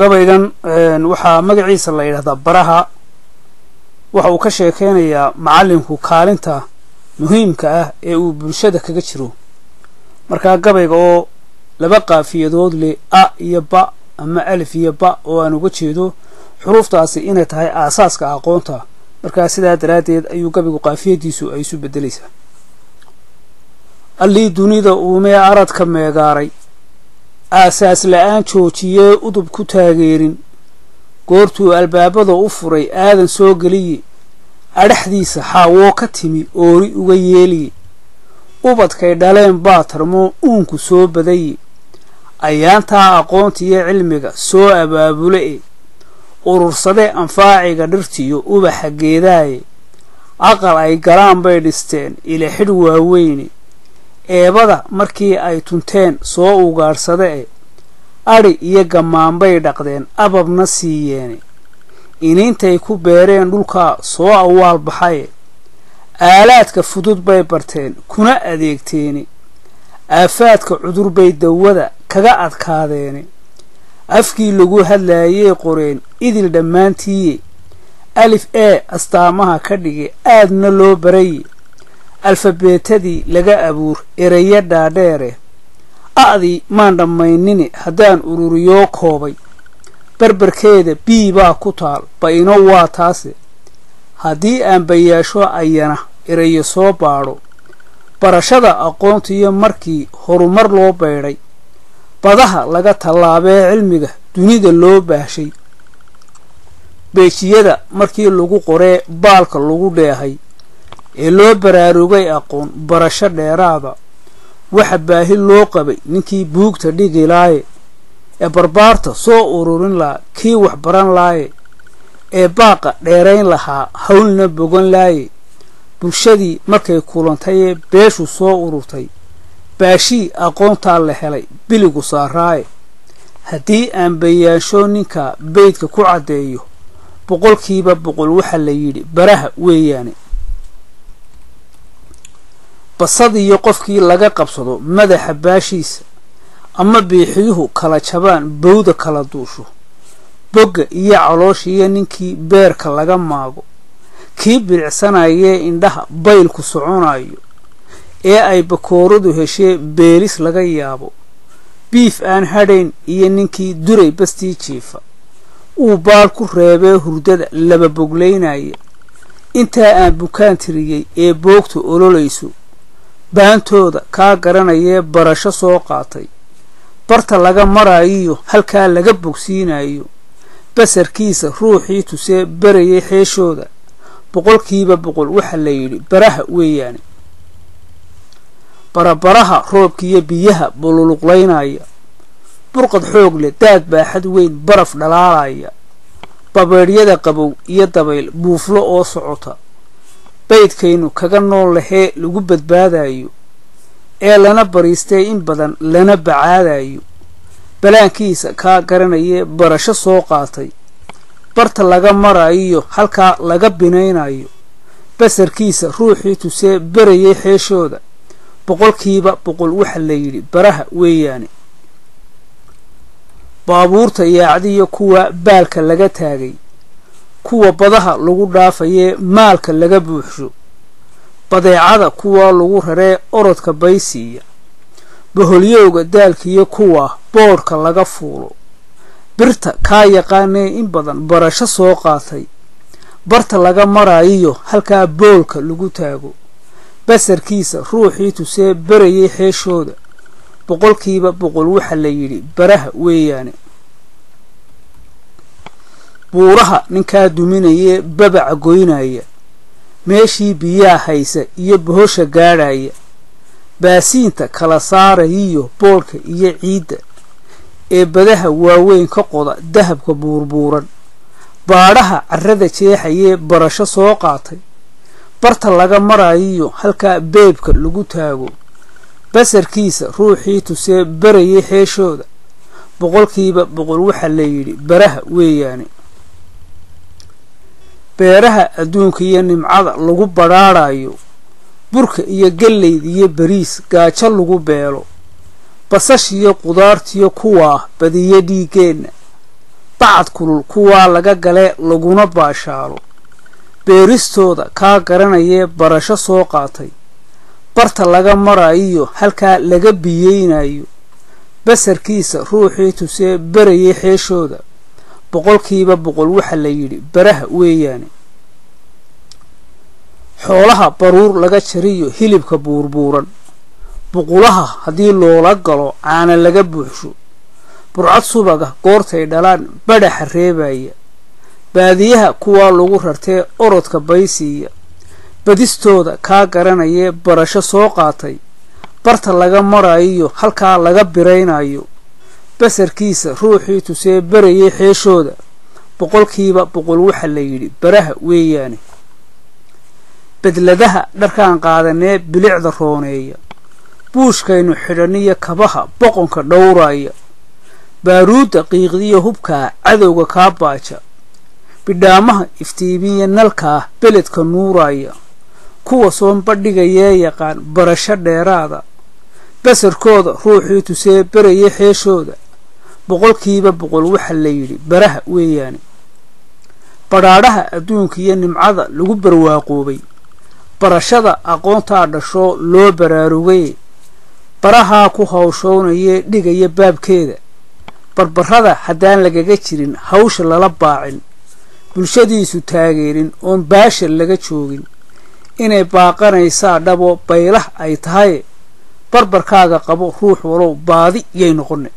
gabaygan waxaa magaciisa la yiraahdaa baraha waxa uu ka sheekeynayaa macallinku kaalinta muhiimka ah ee uu bulshada kaga jiro marka gabayga oo laba qaafiyadood leh a iyo ba ama alif iyo ba oo aan uga jeedo xuruftaasi inay tahay aasaaska aqoonta marka sidaa daraadeed ayuu gabaygu qaafiyadiisu ay isu bedelaysaa alli dunida uumee aradka meegaaray aasaas la'aan joojiyee udub ku taageerin goortuu albaabada u furay aadan soo geliye adhaxdiisa xaawoo ka timi oori uga yeeliye ubadkay dhaleen baa tarmoo uunku soo badaye ayaantaa aqoontiiyo cilmiga soo abaabule e urursade anfaaciga dhirtiyo ubaxa geedaaye aqal ay galaan bay dhisteen ila xidh waaweyne eebada markii ay tunteen soo ugaadhsade e adhi iyo gammaan bay dhaqdeen ababna siiyeene iniintay ku beereen dhulkaa soo awaal baxaye aalaadka fudud bay barteen kuna adeegteene aafaadka cudur bay dawada kaga adkaadeene afkii lagu hadlaayey qoreen idil dhammaantiiye alif ee astaamaha ka dhige aadna loo baraye alfabeetadii laga abuur erayo dhaadheere a'dii maan dhammaynine haddaan ururiyoo koobay barbarkeeda bii baa ku taal ba-ino waa taase haddii aan bayaasho ayana erayo soo baadho barashada aqoontiyo markii horumar loo beydhay badaha laga tallaabee cilmiga dunida loo baahshay beejiyada markii lagu qoree baalka lagu dheehay ee loo baraarugay aqoon barasho dheeraada waxa baahi loo qabay ninkii buugta dhigi laaye ee barbaarta soo ururin lahaa kii wax baran laaye ee baaqa dheerayn lahaa hawlna bogan laaye bulshadii markay kulantayee beeshu soo ururtay baashii aqoontaa la helay biligu saaraaye haddii aan bayaansho ninka beydka ku caddeeyo 100% waxa la yidhi baraha weeyaane basad iyo qofkii laga qabsado madaxa baashiisa ama biixiyuhu kala jabaan bowda kala duusho boga iyo calooshiya ninkii beerka laga maago kii bilicsanayee indhaha baylku soconayo ee ay bakooradu heshee beelis laga yaabo biif aan hadhayn iyo ninkii duray bastii jiifa uu baal ku reebee hurdada laba boglaynaya intaa aan bukaan tiriyey ee boogta ololayso baantooda kaa garanayee barasho soo qaatay barta laga marayiyo halkaa laga bogsiinayo basarkiisa ruuxii tusee barayay xeeshooda 100% waxa la yidhi baraha weeyaane barabaraha roobkiiyo biyaha bululuqlaynaya burqad xoog leh daad baaxad weyn baraf dhalaalaya babeeryada qabow iyo dabayl buuflo oo socota baydkaynu kaga nool lahee lagu badbaadayo ee lana bariistay in badan lana bacaadayo balaankiisa kaa garanayee barasho soo qaatay barta laga marayo halkaa laga binaynayo basarkiisa ruuxii tusee barayay xeeshooda 100% waxa la yidhi baraha weeyaane baabuurta yaacdiyo kuwa baalka laga taagay kuwa badaha lagu dhaafayee maalka laga buuxsho badeecada kuwa lagu raree orodka baysiiya baholyowga daalkiyo kuwa boodhka laga fuulo birta kaa yaqaanee in badan barasho soo qaatay barta laga marayiyo halkaa boolka lagu taago basarkiisa ruuxii tusee barayay xeeshooda 100% waxa la yidhi baraha weeyaane buuraha ninkaa duminayee babaca goynaya meeshii biyaa haysa iyo bohosha gaadhaya baasiinta kala saarayiyo boodhka iyo ciidda ee badaha waaweyn ka qoda dahabka buurbuuran baadhaha carrada jeexayee barasho soo qaatay barta laga marayiyo halkaa beebka lagu taago basarkiisa ruuxii tusee barayay xeeshooda 100% waxa la yidhi baraha weeyaane beeraha adduunka iyo nimcada lagu badhaadhayo burka iyo galleyda iyo bariis gaajo lagu beelo basashiyo qudaartiyo kuwaa badiyo dhiigeenna dacad kulul kuwaa laga gale laguna baashaalo beeristooda kaa garanayee barasho soo qaatay barta laga marayo halkaa laga biyeynayo basarkiisa ruuxii tusee barayay xeeshooda boqolkiiba boqol waxa la yidhi baraha weeyaane xoolaha baruur laga jariyo hilibka buurbuuran buqulaha haddii loola galo caana laga buuxsho burcad subaga goortay dhalaan badhaxa reebaya baadiyaha kuwaa lagu rartee orodka baysiiya badistooda kaa garanayee barasho soo qaatay barta laga marayo halkaa laga biraynayo basarkiisa ruuxii tusee barayay xeeshooda boqolkiiba boqol waxa la yidhi baraha weeyaane bedladaha dharkaan qaadanee bilicda rooneeya buushkaynu xidhaniyo kabaha boqonka dhowraya baaruudda qiiqdiyo hubkaa cadowga kaa baaja bidhaamaha iftiimiya nalkaa beledka nuuraya kuwa soon badhigayee yaqaan barasho dheeraada basarkooda ruuxii tusee barayay xeeshooda boqolkiiba boqol waxa la yidhi baraha weeyaane badhaadhaha adduunka iyo nimcada lagu barwaaqoobay barashada aqoontaa dhashoo loo baraarugay barahaa ku hawshoonayee dhigaya baabkeeda barbarrada haddaan lagaga jirin hawsha lala baacin bulshadiisu taageerin oon baashar laga joogin inay baaqanaysaa dhabo baylah ay tahay barbarkaaga qabo ruux walow baadi yay noqone